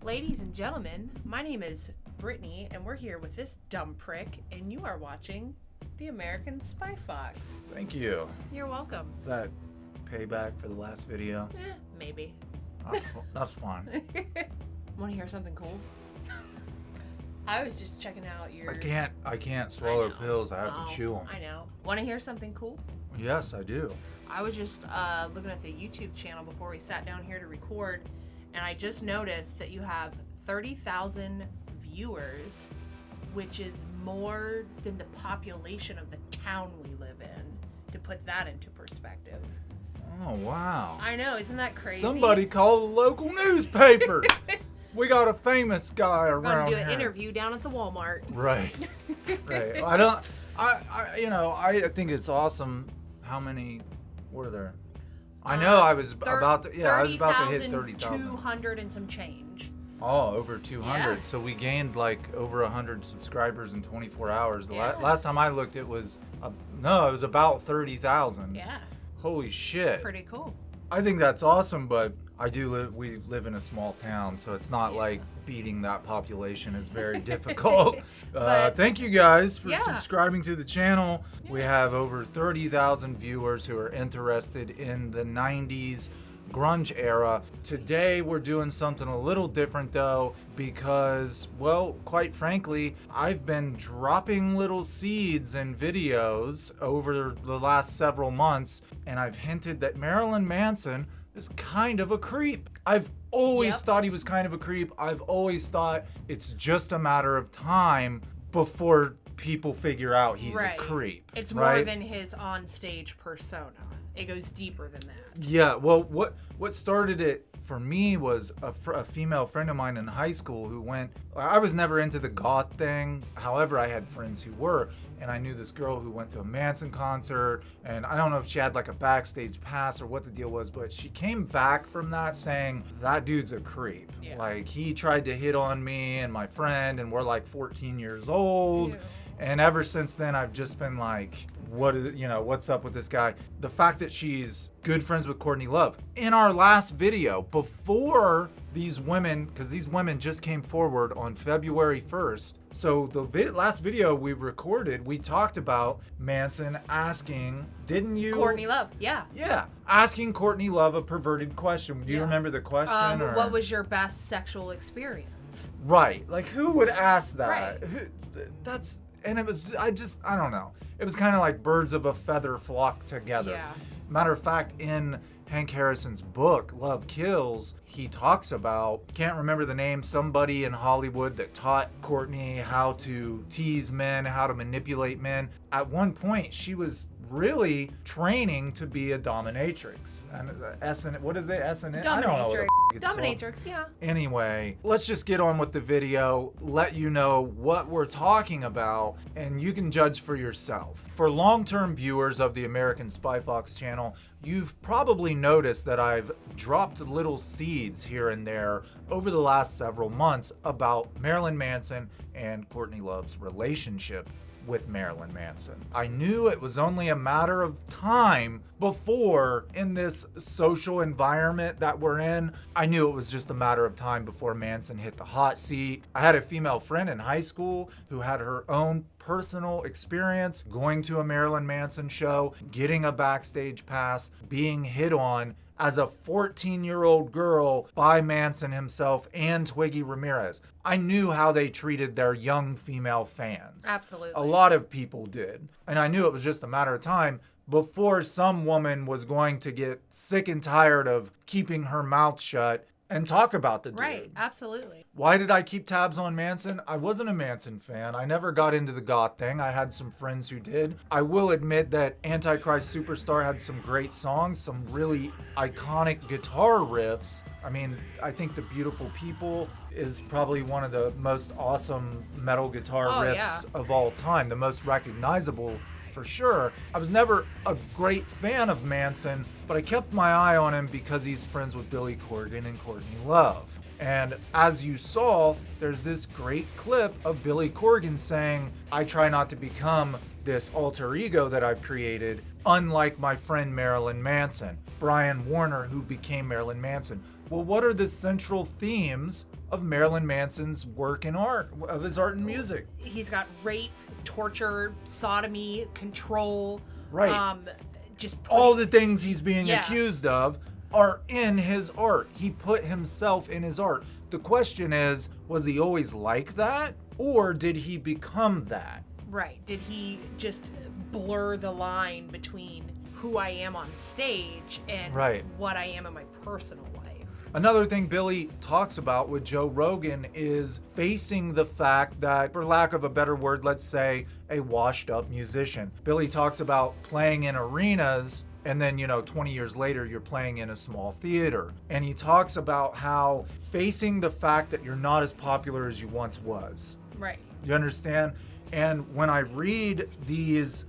Ladies and gentlemen, my name is Brittany, and we're here with this dumb prick, and you are watching the American SpyFox. Thank you. You're welcome. Is that payback for the last video? Maybe. That's fine. Want to hear something cool? I was just checking out your... I can't swallow pills. I have to chew them. I know. Want to hear something cool? Yes, I do. I was just looking at the YouTube channel before we sat down here to record, and I just noticed that you have 30,000 viewers, which is more than the population of the town we live in, to put that into perspective. Oh, wow. I know, isn't that crazy? Somebody call the local newspaper. We got a famous guy around here. We're going to do an interview down at the Walmart. Right. Right. I think it's awesome how many were there. I know I was about to hit 30,000. 200 and some change. Oh, over 200. Yeah. So we gained like over 100 subscribers in 24 hours. The last time I looked, it was about 30,000. Yeah. Holy shit. Pretty cool. I think that's awesome, but we live in a small town, so it's not like beating that population is very difficult. Thank you guys for subscribing to the channel. Yeah. We have over 30,000 viewers who are interested in the 90s grunge era. Today we're doing something a little different though, because, well, quite frankly, I've been dropping little seeds and videos over the last several months, and I've hinted that Marilyn Manson is kind of a creep. I've always thought he was kind of a creep. I've always thought it's just a matter of time before people figure out he's a creep. It's more than his on-stage persona. It goes deeper than that. Yeah, well, what started it for me was a female friend of mine in high school who went... I was never into the goth thing. However, I had friends who were, and I knew this girl who went to a Manson concert, and I don't know if she had like a backstage pass or what the deal was, but she came back from that saying, that dude's a creep. Yeah. Like, he tried to hit on me and my friend, and we're like 14 years old. Ew. And ever since then, I've just been like, what's up with this guy? The fact that she's good friends with Courtney Love. In our last video, before these women, because these women just came forward on February 1st. So the last video we recorded, we talked about Manson asking, didn't you? Courtney Love, yeah. Yeah, asking Courtney Love a perverted question. Do you remember the question? What was your best sexual experience? Right, like who would ask that? Right. And it was, I don't know. It was kind of like birds of a feather flock together. Yeah. Matter of fact, in Hank Harrison's book, Love Kills, he talks about, can't remember the name, somebody in Hollywood that taught Courtney how to tease men, how to manipulate men. At one point, she was really training to be a dominatrix. And what is it? SN? I don't know what it's dominatrix, called. Yeah. Anyway, let's just get on with the video, let you know what we're talking about, and you can judge for yourself. For long-term viewers of the American SpyFox channel, you've probably noticed that I've dropped little seeds here and there over the last several months about Marilyn Manson and Courtney Love's relationship with Marilyn Manson. I knew it was only a matter of time before, in this social environment that we're in, I knew it was just a matter of time before Manson hit the hot seat. I had a female friend in high school who had her own personal experience going to a Marilyn Manson show, getting a backstage pass, being hit on as a 14-year-old girl by Manson himself and Twiggy Ramirez. I knew how they treated their young female fans. Absolutely. A lot of people did. And I knew it was just a matter of time before some woman was going to get sick and tired of keeping her mouth shut and talk about the dude. Right, absolutely. Why did I keep tabs on Manson? I wasn't a Manson fan. I never got into the goth thing. I had some friends who did. I will admit that Antichrist Superstar had some great songs, some really iconic guitar riffs. I mean, I think The Beautiful People is probably one of the most awesome metal guitar riffs of all time, the most recognizable for sure. I was never a great fan of Manson, but I kept my eye on him because he's friends with Billy Corgan and Courtney Love. And as you saw, there's this great clip of Billy Corgan saying, I try not to become this alter ego that I've created, unlike my friend Marilyn Manson, Brian Warner, who became Marilyn Manson. Well, what are the central themes of Marilyn Manson's work and art, of his art and music? He's got rape, torture, sodomy, control. Right. Just All the things he's being Yeah. accused of are in his art. He put himself in his art. The question is, was he always like that? Or did he become that? Right. Did he just blur the line between who I am on stage and Right. what I am in my personal life? Another thing Billy talks about with Joe Rogan is facing the fact that, for lack of a better word, let's say a washed up musician. Billy talks about playing in arenas and then, 20 years later, you're playing in a small theater. And he talks about how facing the fact that you're not as popular as you once was. Right. You understand? And when I read these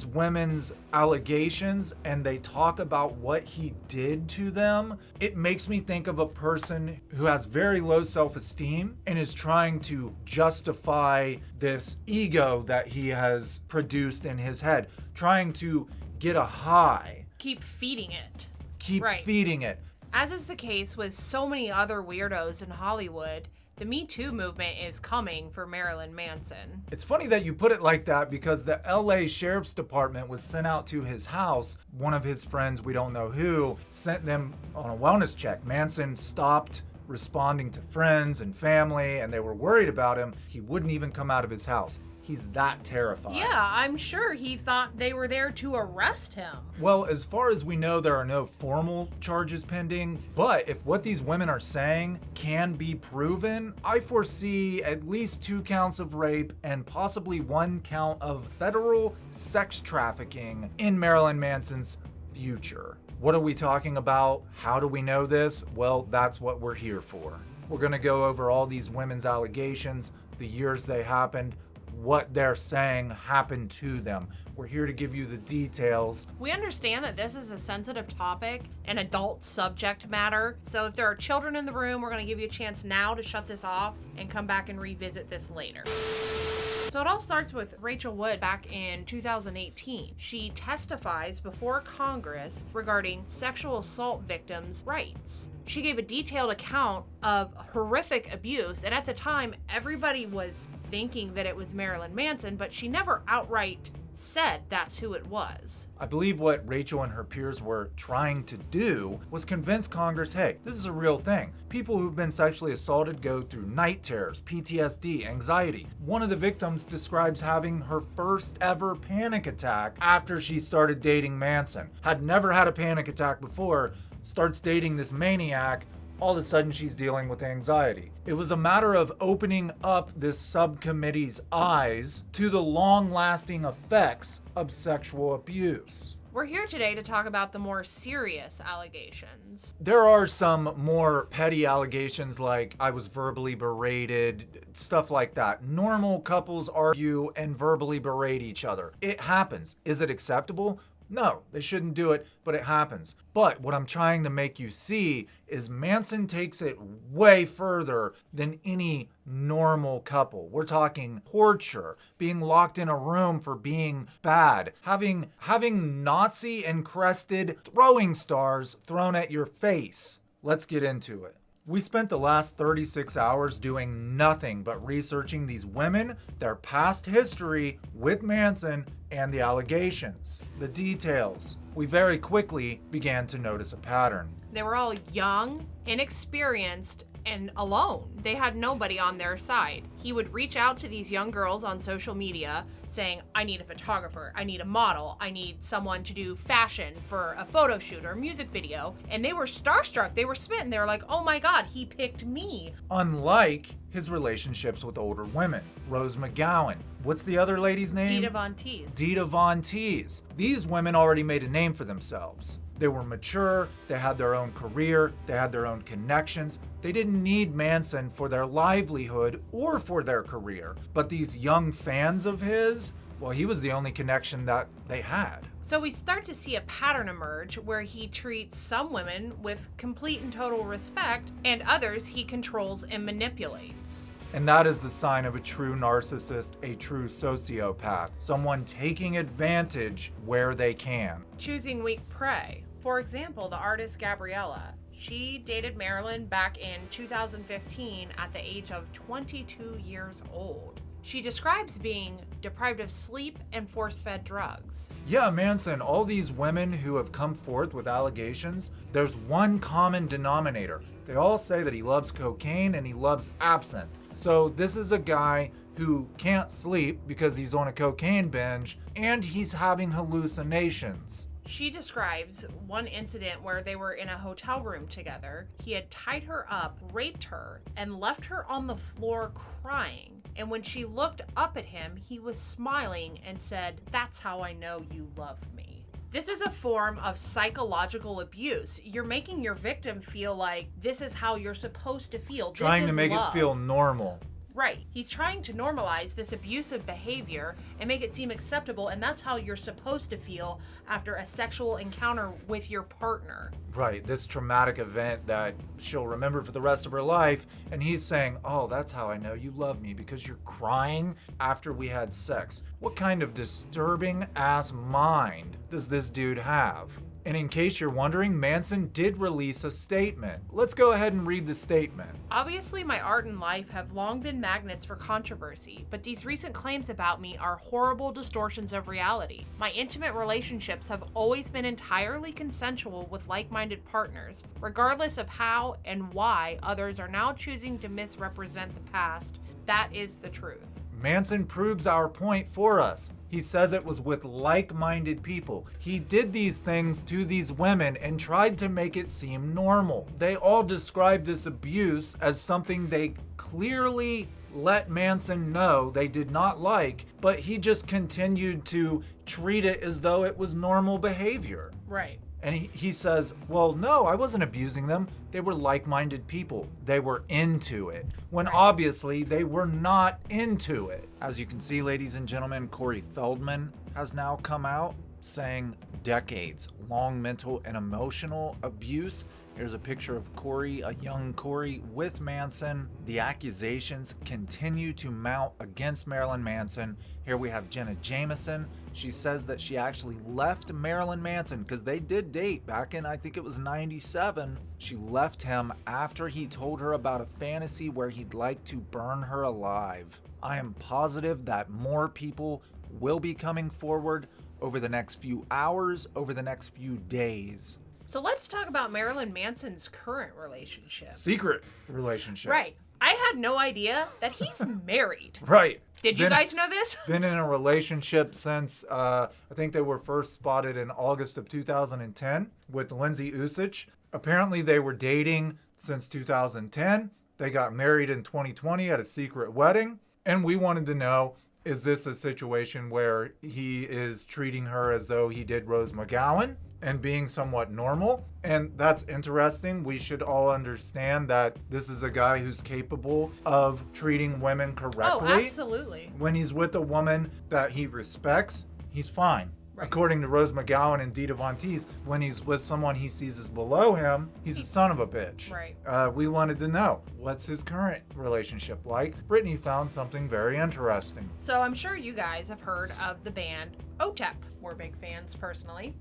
women's allegations and they talk about what he did to them, it makes me think of a person who has very low self-esteem and is trying to justify this ego that he has produced in his head, trying to get a high. Keep feeding it. Keep Right. feeding it. As is the case with so many other weirdos in Hollywood, the Me Too movement is coming for Marilyn Manson. It's funny that you put it like that because the LA Sheriff's Department was sent out to his house. One of his friends, we don't know who, sent them on a wellness check. Manson stopped responding to friends and family, and they were worried about him. He wouldn't even come out of his house. He's that terrified. Yeah, I'm sure he thought they were there to arrest him. Well, as far as we know, there are no formal charges pending, but if what these women are saying can be proven, I foresee at least 2 counts of rape and possibly 1 count of federal sex trafficking in Marilyn Manson's future. What are we talking about? How do we know this? Well, that's what we're here for. We're going to go over all these women's allegations, the years they happened, what they're saying happened to them. We're here to give you the details. We understand that this is a sensitive topic, an adult subject matter. So if there are children in the room, we're going to give you a chance now to shut this off and come back and revisit this later. So it all starts with Rachel Wood back in 2018. She testifies before Congress regarding sexual assault victims' rights. She gave a detailed account of horrific abuse, and at the time, everybody was thinking that it was Marilyn Manson, but she never outright said that's who it was. I believe what Rachel and her peers were trying to do was convince Congress, hey, this is a real thing. People who've been sexually assaulted go through night terrors, PTSD, anxiety. One of the victims describes having her first ever panic attack after she started dating Manson. Had never had a panic attack before, starts dating this maniac. All of a sudden she's dealing with anxiety. It was a matter of opening up this subcommittee's eyes to the long-lasting effects of sexual abuse. We're here today to talk about the more serious allegations. There are some more petty allegations like I was verbally berated, stuff like that. Normal couples argue and verbally berate each other. It happens. Is it acceptable? No, they shouldn't do it, but it happens. But what I'm trying to make you see is Manson takes it way further than any normal couple. We're talking torture, being locked in a room for being bad, having Nazi encrusted throwing stars thrown at your face. Let's get into it. We spent the last 36 hours doing nothing but researching these women, their past history with Manson, and the allegations, the details. We very quickly began to notice a pattern. They were all young, inexperienced, and alone. They had nobody on their side. He would reach out to these young girls on social media saying, I need a photographer, I need a model, I need someone to do fashion for a photo shoot or a music video. And they were starstruck, they were smitten. They were like, oh my God, he picked me. Unlike his relationships with older women. Rose McGowan. What's the other lady's name? Dita Von Teese. Dita Von Teese. These women already made a name for themselves. They were mature, they had their own career, they had their own connections. They didn't need Manson for their livelihood or for their career. But these young fans of his, well, he was the only connection that they had. So we start to see a pattern emerge where he treats some women with complete and total respect, and others he controls and manipulates. And that is the sign of a true narcissist, a true sociopath, someone taking advantage where they can. Choosing weak prey. For example, the artist Gabriella. She dated Marilyn back in 2015 at the age of 22 years old. She describes being deprived of sleep and force-fed drugs. Yeah, Manson, all these women who have come forth with allegations, there's one common denominator. They all say that he loves cocaine and he loves absinthe. So this is a guy who can't sleep because he's on a cocaine binge and he's having hallucinations. She describes one incident where they were in a hotel room together. He had tied her up, raped her, and left her on the floor crying. And when she looked up at him, he was smiling and said, "That's how I know you love me." This is a form of psychological abuse. You're making your victim feel like this is how you're supposed to feel. Trying to make it feel normal. Right. He's trying to normalize this abusive behavior and make it seem acceptable, and that's how you're supposed to feel after a sexual encounter with your partner. Right, this traumatic event that she'll remember for the rest of her life, and he's saying, "Oh, that's how I know you love me, because you're crying after we had sex." What kind of disturbing ass mind does this dude have? And in case you're wondering, Manson did release a statement. Let's go ahead and read the statement. Obviously, my art and life have long been magnets for controversy, but these recent claims about me are horrible distortions of reality. My intimate relationships have always been entirely consensual with like-minded partners, regardless of how and why others are now choosing to misrepresent the past. That is the truth. Manson proves our point for us. He says it was with like-minded people. He did these things to these women and tried to make it seem normal. They all described this abuse as something they clearly let Manson know they did not like, but he just continued to treat it as though it was normal behavior. Right. And he says, well, no, I wasn't abusing them. They were like-minded people. They were into it. When obviously they were not into it. As you can see, ladies and gentlemen, Corey Feldman has now come out saying decades long mental and emotional abuse. Here's a picture of Corey, a young Corey with Manson. The accusations continue to mount against Marilyn Manson. Here we have Jenna Jameson. She says that she actually left Marilyn Manson because they did date back in, I think it was 97. She left him after he told her about a fantasy where he'd like to burn her alive. I am positive that more people will be coming forward over the next few hours, over the next few days. So let's talk about Marilyn Manson's current relationship. Secret relationship. Right. I had no idea that he's married. Right. Did you guys know this? Been in a relationship since, I think they were first spotted in August of 2010 with Lindsay Usich. Apparently they were dating since 2010. They got married in 2020 at a secret wedding. And we wanted to know, is this a situation where he is treating her as though he did Rose McGowan and being somewhat normal? And that's interesting. We should all understand that this is a guy who's capable of treating women correctly. Oh, absolutely. When he's with a woman that he respects, he's fine. Right. According to Rose McGowan and Dita Von Teese, when he's with someone he sees as below him, he's a son of a bitch. Right. We wanted to know, what's his current relationship like? Brittany found something very interesting. So I'm sure you guys have heard of the band OTEP. We're big fans personally.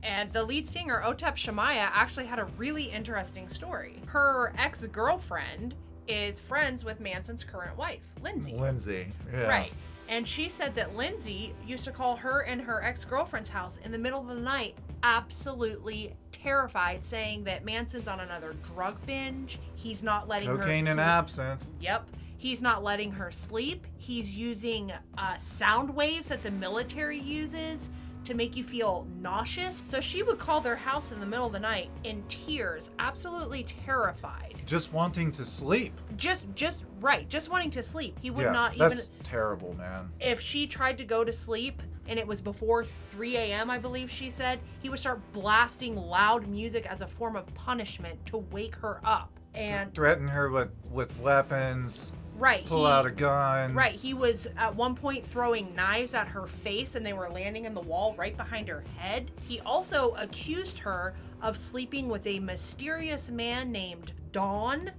And the lead singer, Otep Shamaya, actually had a really interesting story. Her ex-girlfriend is friends with Manson's current wife, Lindsay. Yeah. Right. And she said that Lindsay used to call her and her ex-girlfriend's house in the middle of the night, absolutely terrified, saying that Manson's on another drug binge. He's not letting her sleep. Cocaine and absinthe. Yep. He's not letting her sleep. He's using sound waves that the military uses to make you feel nauseous. So she would call their house in the middle of the night in tears, absolutely terrified. Just wanting to sleep. Just wanting to sleep. He would not that's even. terrible, man. If she tried to go to sleep and it was before 3 a.m., I believe she said, he would start blasting loud music as a form of punishment to wake her up. And threaten her with weapons. Right. Pull out a gun. Right. He was at one point throwing knives at her face and they were landing in the wall right behind her head. He also accused her of sleeping with a mysterious man named Dawn.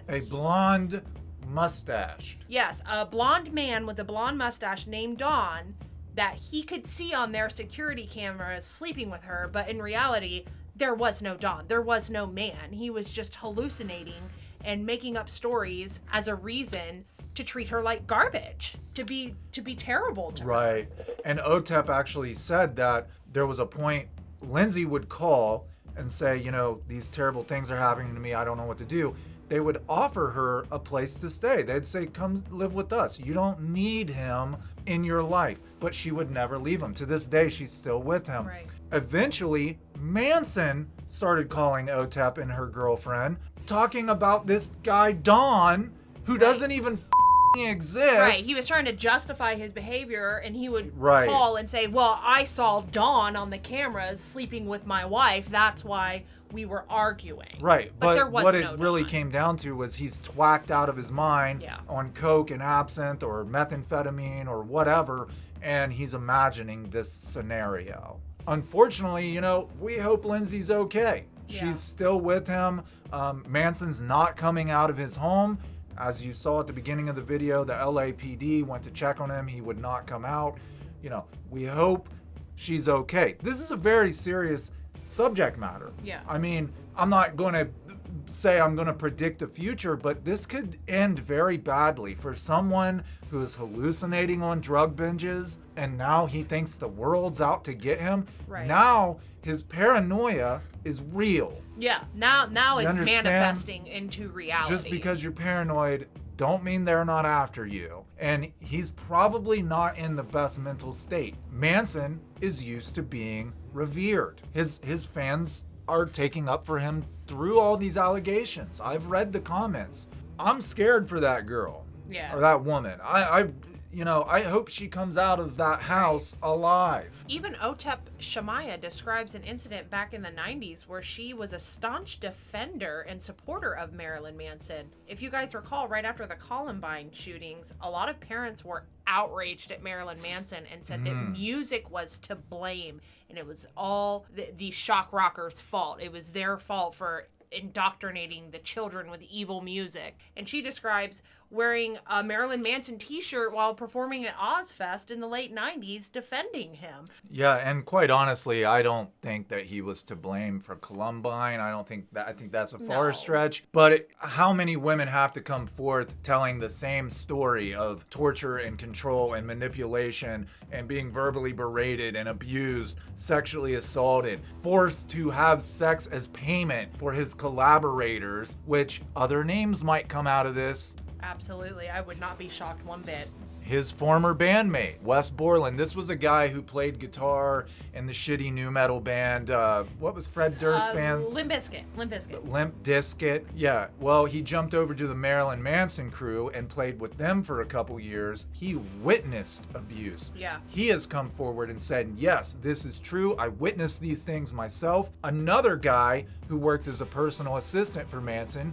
A blonde mustache. Yes, a blonde man with a blonde mustache named Dawn that he could see on their security cameras sleeping with her, but in reality, there was no Don. There was no man. He was just hallucinating and making up stories as a reason to treat her like garbage, to be terrible to her. Right. And Otep actually said that there was a point Lindsay would call and say, you know, these terrible things are happening to me. I don't know what to do. They would offer her a place to stay. They'd say, come live with us. You don't need him in your life. But she would never leave him. To this day, she's still with him. Right. Eventually, Manson started calling Otep and her girlfriend, talking about this guy, Don, who doesn't even exist. Right. He was trying to justify his behavior, and he would Right. call and say, well, I saw Dawn on the cameras sleeping with my wife. That's why we were arguing. Right. But there was what no it really Dawn. came down to was he's twacked out of his mind Yeah. on coke and absinthe or methamphetamine or whatever, and he's imagining this scenario. Unfortunately, you know, we hope Lindsay's okay. Yeah. She's still with him. Manson's not coming out of his home. As you saw at the beginning of the video, the LAPD went to check on him. He would not come out. You know, we hope she's okay. This is a very serious subject matter. Yeah. I mean, I'm not going to say I'm going to predict the future, but this could end very badly for someone who is hallucinating on drug binges, and now he thinks the world's out to get him. Right. Now his paranoia is real. Yeah. Now You it's understand? manifesting into reality. Just because you're paranoid don't mean they're not after you. And he's probably not in the best mental state. Manson is used to being revered. His fans are taking up for him through all these allegations. I've read the comments. I'm scared for that girl. Yeah. Or that woman. I hope she comes out of that house alive. Even Otep Shamaya describes an incident back in the 90s where she was a staunch defender and supporter of Marilyn Manson. If you guys recall, right after the Columbine shootings, a lot of parents were outraged at Marilyn Manson and said that music was to blame, and it was all the shock rockers' fault. It was their fault for indoctrinating the children with evil music. And she describes wearing a Marilyn Manson t-shirt while performing at Ozfest in the late 90s defending him. Yeah, and quite honestly, I don't think that he was to blame for Columbine. I think that's a far No. stretch. But how many women have to come forth telling the same story of torture and control and manipulation and being verbally berated and abused, sexually assaulted, forced to have sex as payment for his collaborators, which other names might come out of this. Absolutely. I would not be shocked one bit. His former bandmate, Wes Borland. This was a guy who played guitar in the shitty nu metal band. What was Fred Durst's band? Limp Bizkit. Limp Bizkit. Yeah. Well, he jumped over to the Marilyn Manson crew and played with them for a couple years. He witnessed abuse. Yeah. He has come forward and said, yes, this is true. I witnessed these things myself. Another guy who worked as a personal assistant for Manson,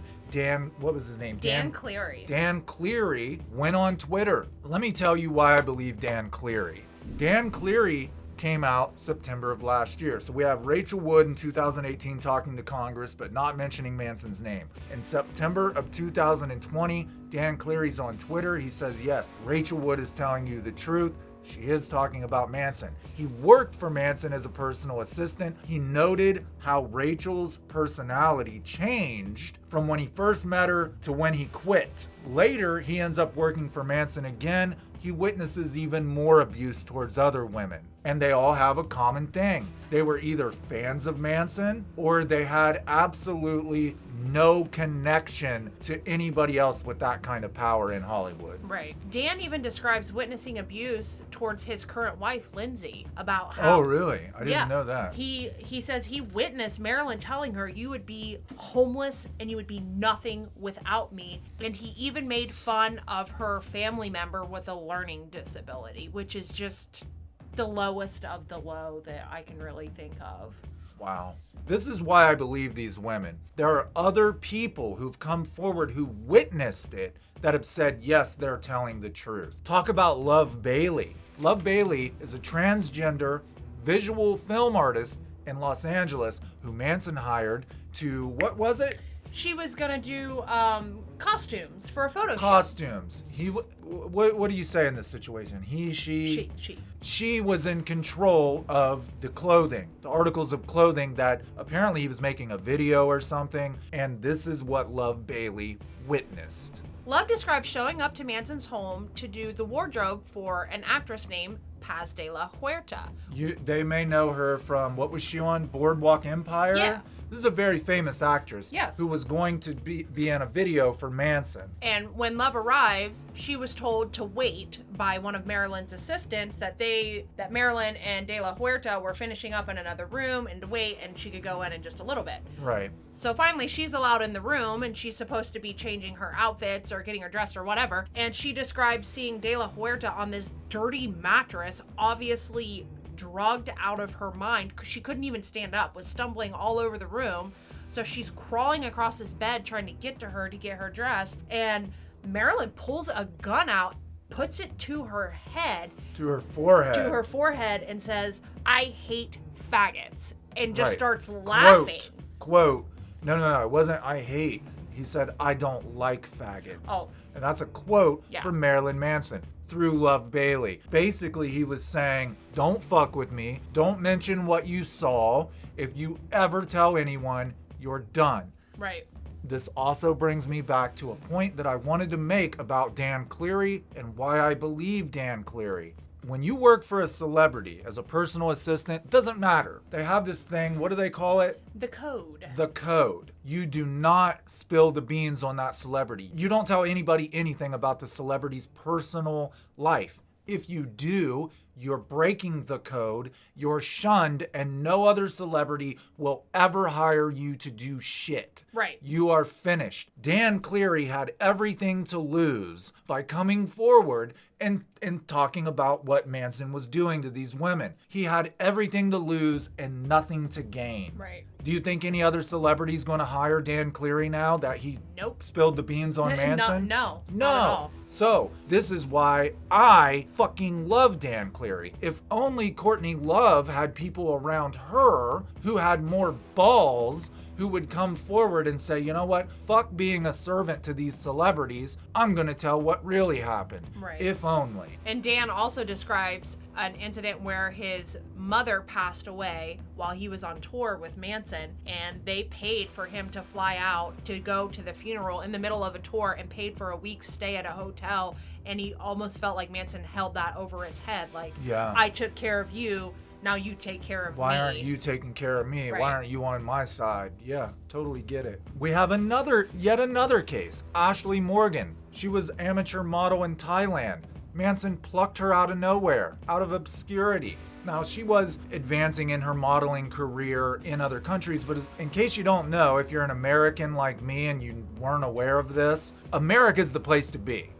what was his name? Dan Cleary. Dan Cleary went on Twitter. Let me tell you why I believe Dan Cleary. Dan Cleary came out September of last year. So we have Rachel Wood in 2018 talking to Congress, but not mentioning Manson's name. In September of 2020, Dan Cleary's on Twitter. He says, yes, Rachel Wood is telling you the truth. She is talking about Manson. He worked for Manson as a personal assistant. He noted how Rachel's personality changed from when he first met her to when he quit. Later, he ends up working for Manson again. He witnesses even more abuse towards other women. And they all have a common thing. They were either fans of Manson or they had absolutely no connection to anybody else with that kind of power in Hollywood. Right. Dan even describes witnessing abuse towards his current wife, Lindsay, about how... Oh, really? I didn't know that. He says he witnessed Marilyn telling her, you would be homeless and you would be nothing without me. And he even made fun of her family member with a learning disability, which is just the lowest of the low that I can really think of. Wow. This is why I believe these women. There are other people who've come forward who witnessed it that have said, yes, they're telling the truth. Talk about Love Bailey. Love Bailey is a transgender visual film artist in Los Angeles who Manson hired to, what was it? She was gonna do costumes for a photo shoot. Costumes. What do you say in this situation? She. She was in control of the clothing, the articles of clothing that apparently he was making a video or something, and this is what Love Bailey witnessed. Love describes showing up to Manson's home to do the wardrobe for an actress named Paz de la Huerta. They may know her from, what was she on? Boardwalk Empire? Yeah. This is a very famous actress. Yes. Who was going to be in a video for Manson. And when Love arrives, she was told to wait by one of Marilyn's assistants that Marilyn and De La Huerta were finishing up in another room and to wait, and she could go in just a little bit. Right. So finally she's allowed in the room, and she's supposed to be changing her outfits or getting her dressed or whatever. And she describes seeing De La Huerta on this dirty mattress, obviously drugged out of her mind because she couldn't even stand up, was stumbling all over the room. So she's crawling across this bed trying to get to her to get her dressed, and Marilyn pulls a gun out, puts it to her head, to her forehead, and says, "I hate faggots," and just Right. starts laughing. Quote. No, it wasn't I hate. He said, I don't like faggots. Oh. And that's a quote Yeah. from Marilyn Manson through Love Bailey. Basically, he was saying, don't fuck with me. Don't mention what you saw. If you ever tell anyone, you're done. Right. This also brings me back to a point that I wanted to make about Dan Cleary and why I believe Dan Cleary. When you work for a celebrity as a personal assistant, doesn't matter. They have this thing, what do they call it? The code. The code. You do not spill the beans on that celebrity. You don't tell anybody anything about the celebrity's personal life. If you do, you're breaking the code, you're shunned, and no other celebrity will ever hire you to do shit. Right. You are finished. Dan Cleary had everything to lose by coming forward and talking about what Manson was doing to these women. He had everything to lose and nothing to gain. Right. Do you think any other celebrity's going to hire Dan Cleary now that he Nope. spilled the beans on Manson? No. Not at all. So, this is why I fucking love Dan Cleary. If only Courtney Love had people around her who had more balls, who would come forward and say, you know what, fuck being a servant to these celebrities, I'm gonna tell what really happened. Right. If only. And Dan also describes an incident where his mother passed away while he was on tour with Manson, and they paid for him to fly out to go to the funeral in the middle of a tour and paid for a week's stay at a hotel, and he almost felt like Manson held that over his head, like, Yeah. I took care of you, now you take care of me. Why aren't you taking care of me? Right. Why aren't you on my side? Yeah, totally get it. We have yet another case. Ashley Morgan. She was amateur model in Thailand. Manson plucked her out of nowhere, out of obscurity. Now, she was advancing in her modeling career in other countries, but in case you don't know, if you're an American like me and you weren't aware of this, America's the place to be.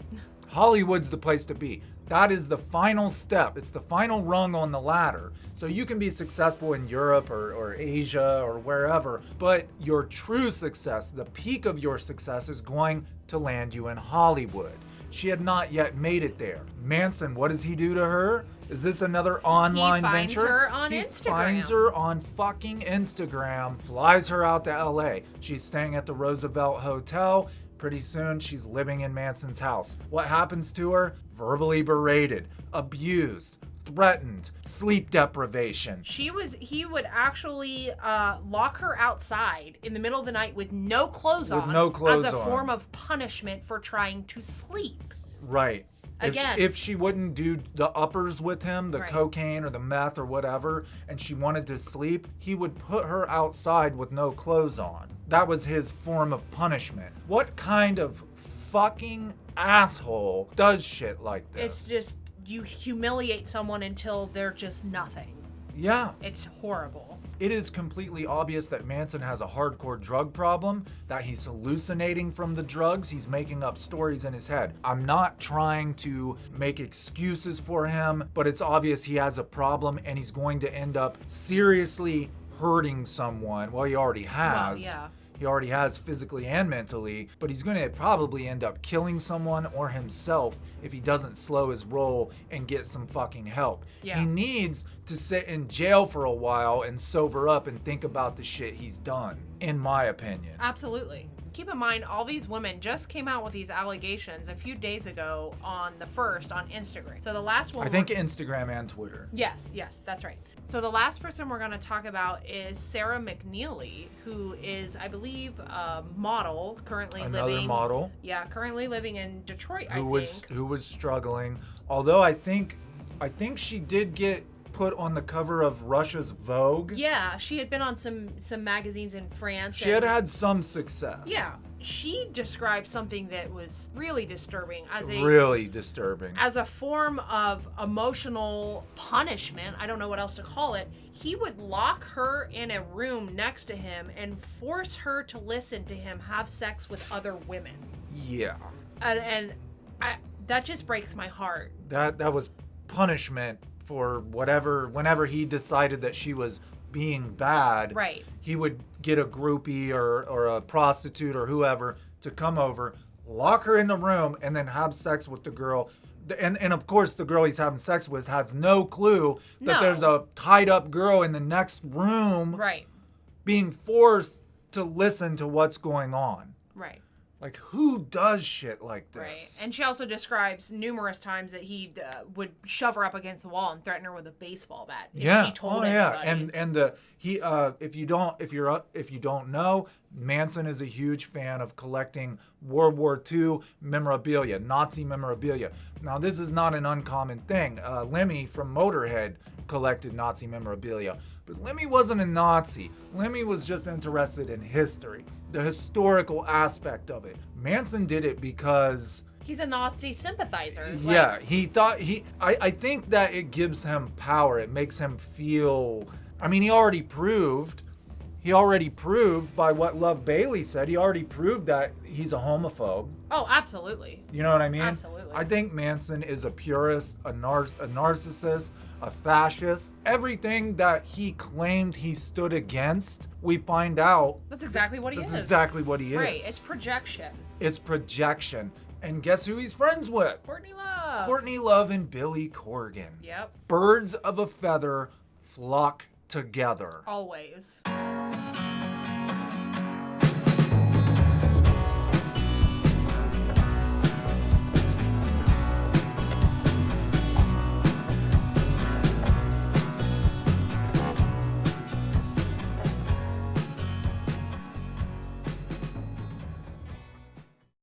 Hollywood's the place to be. That is the final step. It's the final rung on the ladder. So you can be successful in Europe or Asia or wherever, but your true success, the peak of your success, is going to land you in Hollywood. She had not yet made it there. Manson, what does he do to her? Is this another online finds venture? her on he Instagram. finds her on fucking Instagram, flies her out to LA. She's staying at the Roosevelt Hotel. Pretty soon, she's living in Manson's house. What happens to her? Verbally berated, abused, threatened, sleep deprivation. He would actually lock her outside in the middle of the night with no clothes on. no clothes as a on. form of punishment for trying to sleep. Right. Again. If she wouldn't do the uppers with him, the Right. cocaine or the meth or whatever, and she wanted to sleep, he would put her outside with no clothes on. That was his form of punishment. What kind of fucking asshole does shit like this? It's just, you humiliate someone until they're just nothing. Yeah. It's horrible. It is completely obvious that Manson has a hardcore drug problem, that he's hallucinating from the drugs, he's making up stories in his head. I'm not trying to make excuses for him, but it's obvious he has a problem and he's going to end up seriously hurting someone. Well, he already has. Well, yeah. He already has physically and mentally, but he's going to probably end up killing someone or himself if he doesn't slow his roll and get some fucking help. Yeah. He needs to sit in jail for a while and sober up and think about the shit he's done, in my opinion. Absolutely. keep in mind, all these women just came out with these allegations a few days ago on the 1st on Instagram. So the last one... I think Instagram and Twitter. Yes, that's right. So the last person we're going to talk about is Sarah McNeely, who is, I believe, a model currently Another model. Yeah, currently living in Detroit, Who was struggling. Although I think she did get put on the cover of Russia's Vogue. Yeah, she had been on some magazines in France. She had some success. Yeah. She described something that was really disturbing as a form of emotional punishment. I don't know what else to call it. He would lock her in a room next to him and force her to listen to him have sex with other women. Yeah. And that just breaks my heart. That was punishment for whenever he decided that she was being bad. Right. He would get a groupie or a prostitute or whoever to come over, lock her in the room, and then have sex with the girl. And of course, the girl he's having sex with has no clue that there's a tied up girl in the next room. Right. Being forced to listen to what's going on. Right. Like, who does shit like this? Right. And she also describes numerous times that he would shove her up against the wall and threaten her with a baseball bat if she told anybody. And if you don't know, Manson is a huge fan of collecting World War II memorabilia, Nazi memorabilia. Now, this is not an uncommon thing. Lemmy from Motorhead collected Nazi memorabilia. But Lemmy wasn't a Nazi. Lemmy was just interested in history, the historical aspect of it. Manson did it because... he's a Nazi sympathizer. Yeah, I think that it gives him power. It makes him feel... I mean, he already proved by what Love Bailey said, he already proved that he's a homophobe. Oh, absolutely. You know what I mean? Absolutely. I think Manson is a purist, a narcissist, a fascist. Everything that he claimed he stood against, we find out that's exactly what he is. That's exactly what he is. Right, it's projection. It's projection. And guess who he's friends with? Courtney Love. Courtney Love and Billy Corgan. Yep. Birds of a feather flock together. Always.